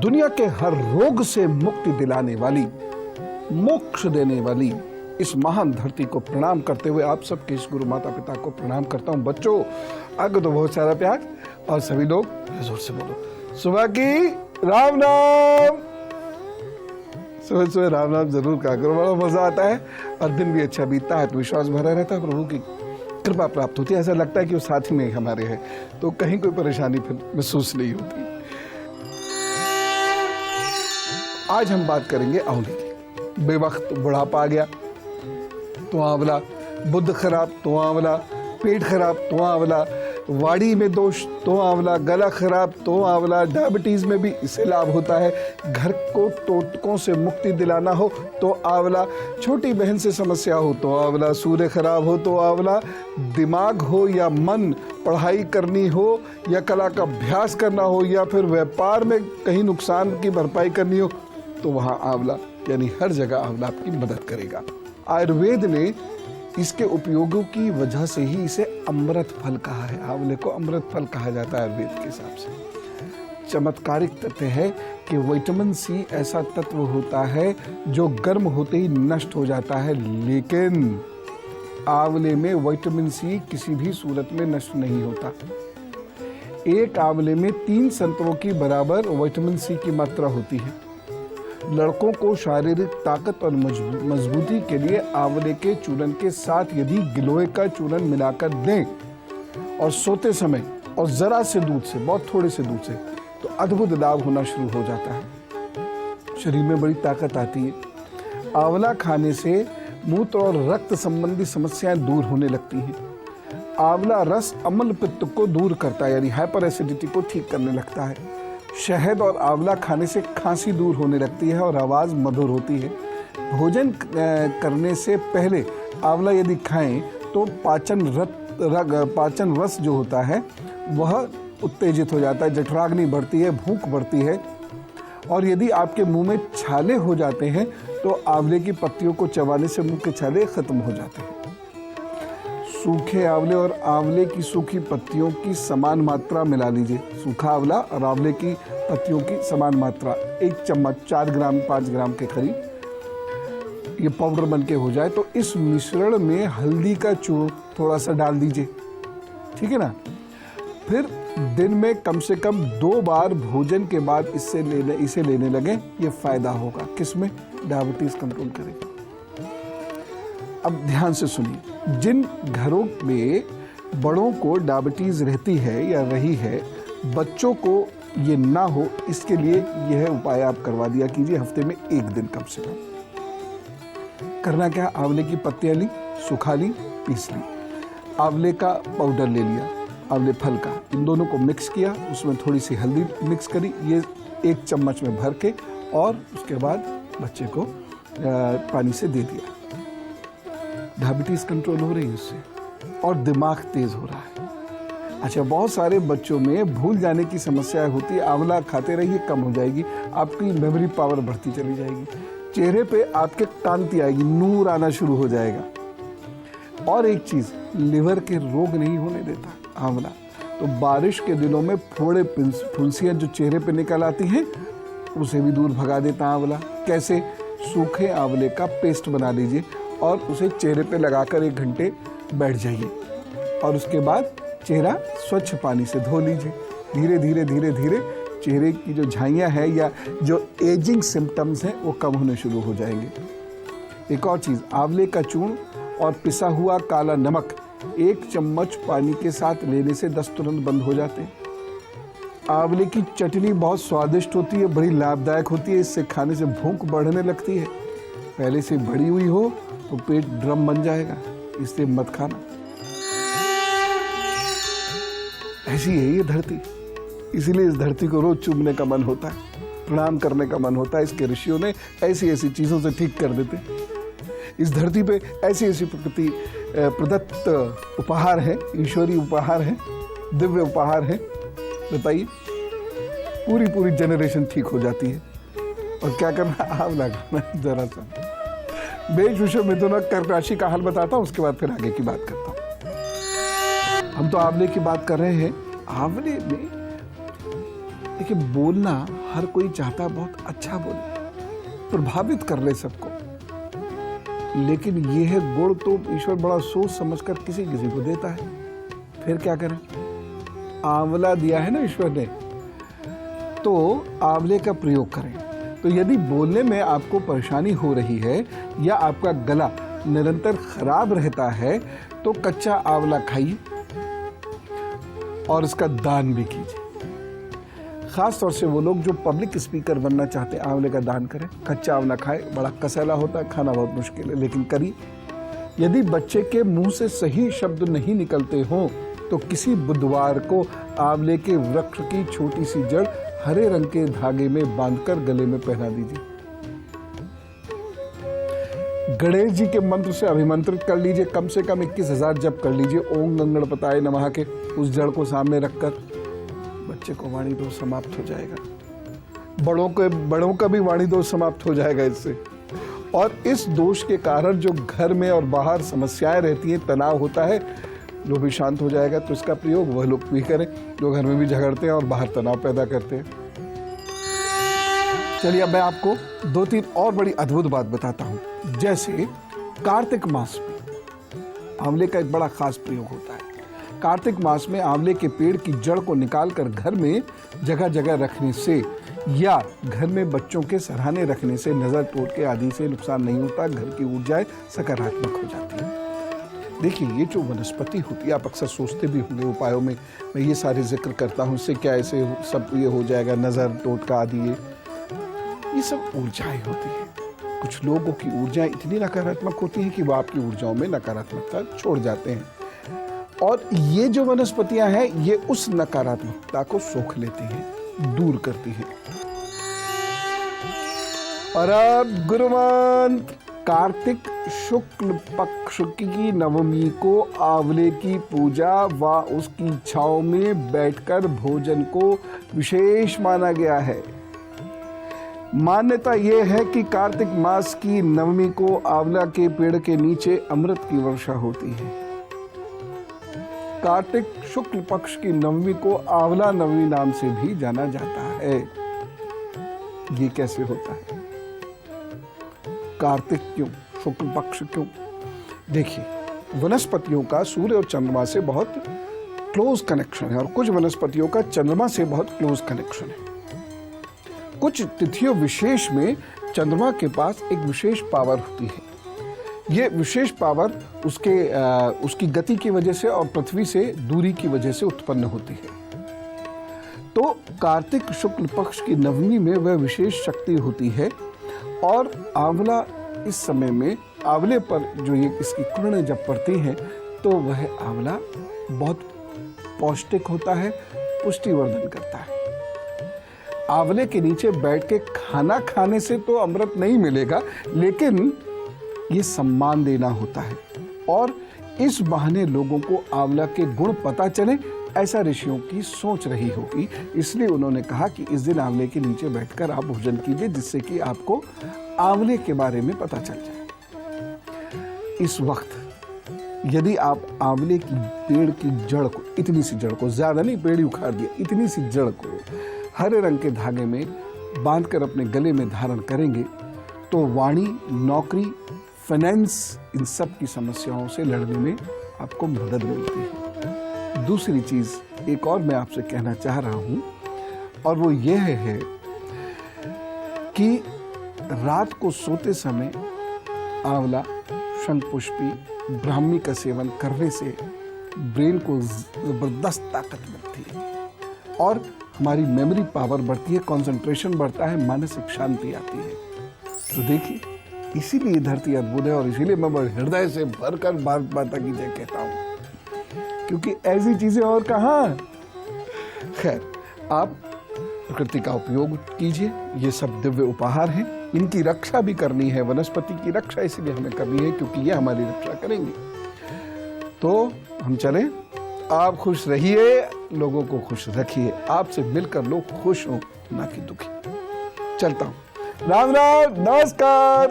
दुनिया के हर रोग से मुक्ति दिलाने वाली, मोक्ष देने वाली इस महान धरती को प्रणाम करते हुए आप सबके इस गुरु माता पिता को प्रणाम करता हूं। बच्चों, आगे तो बहुत सारा प्यार और सभी लोग जोर से बोलो सुबह की राम नाम। सुबह सुबह राम नाम जरूर कहा करो, बड़ा मजा आता है और दिन भी अच्छा बीतता है, आत्मविश्वास भरा रहता है, प्रभु की कृपा प्राप्त होती है। ऐसा लगता है कि वो साथ ही में हमारे है, तो कहीं कोई परेशानी फिर महसूस नहीं होती। आज हम बात करेंगे आंवले की। बेवक्त बुढ़ापा आ गया तो आंवला, बुद्ध खराब तो आंवला, पेट खराब तो आंवला, वाड़ी में दोष तो आंवला, गला खराब तो आंवला, डायबिटीज में भी इससे लाभ होता है, घर को टोटकों से मुक्ति दिलाना हो तो आंवला, छोटी बहन से समस्या हो तो आंवला, सूर्य खराब हो तो आंवला, दिमाग हो या मन, पढ़ाई करनी हो या कला का अभ्यास करना हो या फिर व्यापार में कहीं नुकसान की भरपाई करनी हो तो वहाँ आंवला, यानी हर जगह आंवला आपकी मदद करेगा। आयुर्वेद ने इसके उपयोगों की वजह से ही इसे अमृत फल कहा है। आंवले को अमृत फल कहा जाता है आयुर्वेद के हिसाब से। चमत्कारिक तथ्य है कि विटामिन सी ऐसा तत्व होता है जो गर्म होते ही नष्ट हो जाता है, लेकिन आंवले में विटामिन सी किसी भी सूरत में नष्ट नहीं होता। एक आंवले में 3 संतरों की बराबर विटामिन सी की मात्रा होती है। लड़कों को शारीरिक ताकत और मजबूती के लिए आंवले के चूर्ण के साथ यदि गिलोय का चूर्ण मिलाकर दें और सोते समय और जरा से दूध से, बहुत थोड़े से दूध से, तो अद्भुत लाभ होना शुरू हो जाता है। शरीर में बड़ी ताकत आती है। आंवला खाने से मूत्र और रक्त संबंधी समस्याएं दूर होने लगती हैं। आंवला रस अम्ल पित्त को दूर करता है, यानी हाइपर एसिडिटी को ठीक करने लगता है। शहद और आंवला खाने से खांसी दूर होने लगती है और आवाज़ मधुर होती है। भोजन करने से पहले आंवला यदि खाएं तो पाचन रस जो होता है वह उत्तेजित हो जाता है, जठराग्नि बढ़ती है, भूख बढ़ती है। और यदि आपके मुंह में छाले हो जाते हैं तो आंवले की पत्तियों को चबाने से मुंह के छाले खत्म हो जाते हैं। सूखे आंवले और आंवले की सूखी पत्तियों की समान मात्रा मिला लीजिए। सूखा आंवला और आंवले की पत्तियों की समान मात्रा, 1 चम्मच, 4 ग्राम 5 ग्राम के करीब ये पाउडर बनके हो जाए तो इस मिश्रण में हल्दी का चूर्ण थोड़ा सा डाल दीजिए, ठीक है ना। फिर दिन में कम से कम 2 बार भोजन के बाद इसे लेने लगे, ये फायदा होगा। किसमें? डायबिटीज कंट्रोल करेगा। अब ध्यान से सुनिए, जिन घरों में बड़ों को डायबिटीज रहती है या रही है, बच्चों को ये ना हो, इसके लिए यह उपाय आप करवा दिया कीजिए हफ्ते में 1 दिन कम से कम। करना क्या? आंवले की पत्तियां ली, सुखा ली, पीस ली, आंवले का पाउडर ले लिया, आंवले फल का, इन दोनों को मिक्स किया, उसमें थोड़ी सी हल्दी मिक्स करी, ये 1 चम्मच में भर के, और उसके बाद बच्चे को पानी से दे दिया। डायबिटीज कंट्रोल हो रही है उससे और दिमाग तेज हो रहा है। अच्छा, बहुत सारे बच्चों में भूल जाने की समस्या होती है, आंवला खाते रहिए, कम हो जाएगी, आपकी मेमोरी पावर बढ़ती चली जाएगी, चेहरे पे आपके कांति आएगी, नूर आना शुरू हो जाएगा। और एक चीज, लिवर के रोग नहीं होने देता आंवला। तो बारिश के दिनों में फोड़े फुंसियां जो चेहरे पे निकल आती हैं उसे भी दूर भगा देता आंवला। कैसे? सूखे आंवले का पेस्ट बना लीजिए और उसे चेहरे पे लगाकर 1 घंटे बैठ जाइए और उसके बाद चेहरा स्वच्छ पानी से धो लीजिए। धीरे धीरे धीरे धीरे चेहरे की जो झाइयाँ हैं या जो एजिंग सिम्टम्स हैं वो कम होने शुरू हो जाएंगे। एक और चीज़, आंवले का चूर्ण और पिसा हुआ काला नमक 1 चम्मच पानी के साथ लेने से दस्त तुरंत बंद हो जाते हैं। आंवले की चटनी बहुत स्वादिष्ट होती है, बड़ी लाभदायक होती है, इससे खाने से भूख बढ़ने लगती है। पहले से बढ़ी हुई हो तो पेट ड्रम बन जाएगा, इसलिए मत खाना। ऐसी है ये धरती, इसीलिए इस धरती को रोज चूमने का मन होता है, प्रणाम करने का मन होता है। इसके ऋषियों ने ऐसी ऐसी चीजों से ठीक कर देते। इस धरती पे ऐसी ऐसी प्रकृति प्रदत्त उपहार है, ईश्वरीय उपहार है, दिव्य उपहार है। बताइए, पूरी पूरी जनरेशन ठीक हो जाती है। और क्या करना? आंवला खाना। जरा सा मेष विषय मिथुन और कर्क राशि का हाल बताता हूँ, उसके बाद फिर आगे की बात करता हूँ। हम तो आंवले की बात कर रहे हैं। आंवले में देखिए, बोलना हर कोई चाहता है बहुत अच्छा बोले, प्रभावित कर ले सबको, लेकिन यह गुण तो ईश्वर बड़ा सोच समझकर किसी किसी को देता है। फिर क्या करें, आंवला दिया है ना ईश्वर ने, तो आंवले का प्रयोग करें। तो यदि बोलने में आपको परेशानी हो रही है या आपका गला निरंतर खराब रहता है तो कच्चा आंवला खाइए और इसका दान भी कीजिए। खास तौर से वो लोग जो पब्लिक स्पीकर बनना चाहते हैं, आंवले का दान करें, कच्चा आंवला खाएं। बड़ा कसैला होता है, खाना बहुत मुश्किल है, लेकिन करिए। यदि बच्चे के मुंह से सही शब्द नहीं निकलते हों तो किसी बुधवार को आंवले के वृक्ष की छोटी सी जड़ हरे रंग के धागे में बांधकर गले में पहना दीजिए। गणेश जी के मंत्र से अभिमंत्रित कर लीजिए, कम से कम 21,000 जप कर लीजिए ओम गंगणपताय नमः के उस जड़ को सामने रखकर। बच्चे को वाणी दोष समाप्त हो जाएगा, बड़ों का भी वाणी दोष समाप्त हो जाएगा इससे। और इस दोष के कारण जो घर में और बाहर समस्याएं रहती हैं, तनाव होता है, वो भी शांत हो जाएगा। तो इसका प्रयोग वह लोग भी करें जो घर में भी झगड़ते हैं और बाहर तनाव पैदा करते हैं। चलिए अब मैं आपको 2-3 और बड़ी अद्भुत बात बताता हूं। जैसे कार्तिक मास में आंवले का एक बड़ा खास प्रयोग होता है। कार्तिक मास में आंवले के पेड़ की जड़ को निकालकर घर में जगह जगह रखने से या घर में बच्चों के सराहने रखने से, नजर टोटके आदि से नुकसान नहीं होता, घर की ऊर्जाएं सकारात्मक हो जाती है। देखिए, ये जो वनस्पति होती है, आप अक्सर सोचते भी होंगे उपायों में मैं ये सारे जिक्र करता हूँ, इससे क्या ऐसे सब ये हो जाएगा, नजर टोटका आदि, ये सब ऊर्जाएं होती है। कुछ लोगों की ऊर्जाएं इतनी नकारात्मक होती हैं कि वो आपकी ऊर्जाओं में नकारात्मकता छोड़ जाते हैं, और ये जो वनस्पतियां हैं ये उस नकारात्मकता को सोख लेती हैं, दूर करती हैं। और अब गुरुमंत्र, कार्तिक शुक्ल पक्ष की नवमी को आंवले की पूजा व उसकी छांव में बैठकर भोजन को विशेष माना गया है। मान्यता यह है कि कार्तिक मास की नवमी को आंवला के पेड़ के नीचे अमृत की वर्षा होती है। कार्तिक शुक्ल पक्ष की नवमी को आंवला नवमी नाम से भी जाना जाता है। ये कैसे होता है? कार्तिक क्यों, शुक्ल पक्ष क्यों? देखिए, वनस्पतियों का सूर्य और चंद्रमा से बहुत क्लोज कनेक्शन है और कुछ वनस्पतियों का चंद्रमा से बहुत क्लोज कनेक्शन है। कुछ तिथियों विशेष में चंद्रमा के पास एक विशेष पावर होती है। ये विशेष पावर उसकी गति की वजह से और पृथ्वी से दूरी की वजह से उत्पन्न होती है। तो कार्तिक शुक्ल पक्ष की नवमी में वह विशेष शक्ति होती है, और आंवला इस समय में, आंवले पर जो ये इसकी किरणें जब पड़ती हैं तो वह आंवला बहुत पौष्टिक होता है, पुष्टिवर्धन करता है। आंवले के नीचे बैठ के खाना खाने से तो अमृत नहीं मिलेगा, लेकिन ये सम्मान देना होता है, और इस बहाने लोगों को आंवला के गुण पता चले, ऐसा ऋषियों की सोच रही होगी। इसलिए उन्होंने कहा कि इस दिन आंवले के नीचे बैठकर आप भोजन कीजिए, जिससे कि आपको आंवले के बारे में पता चल जाए। इस वक्त यदि आप आंवले की पेड़ की जड़ को, इतनी सी जड़ को, ज्यादा नहीं पेड़ उखाड़ दिया, इतनी सी जड़ को हरे रंग के धागे में बांधकर अपने गले में धारण करेंगे तो वाणी, नौकरी, फाइनेंस, इन सब की समस्याओं से लड़ने में आपको मदद मिलती है। दूसरी चीज एक और मैं आपसे कहना चाह रहा हूं, और वो ये है कि रात को सोते समय आंवला, शंखपुष्पी, ब्राह्मी का सेवन करने से ब्रेन को जबरदस्त ताकत मिलती है और हमारी मेमोरी पावर बढ़ती है, कंसंट्रेशन बढ़ता है, मानसिक शांति आती है। तो देखिए, इसीलिए धरती अद्भुत है और इसीलिए मैं हृदय से भरकर भारत माता की जय कहता हूँ, क्योंकि ऐसी चीजें और कहाँ। खैर, आप प्रकृति का उपयोग कीजिए, ये सब दिव्य उपहार हैं, इनकी रक्षा भी करनी है। वनस्पति की रक्षा इसलिए हमें करनी है क्योंकि ये हमारी रक्षा करेंगे। तो हम चलें, आप खुश रहिए, लोगों को खुश रखिए, आपसे मिलकर लोग खुश हों, ना कि दुखी। चलता हूं, राम राम, नमस्कार।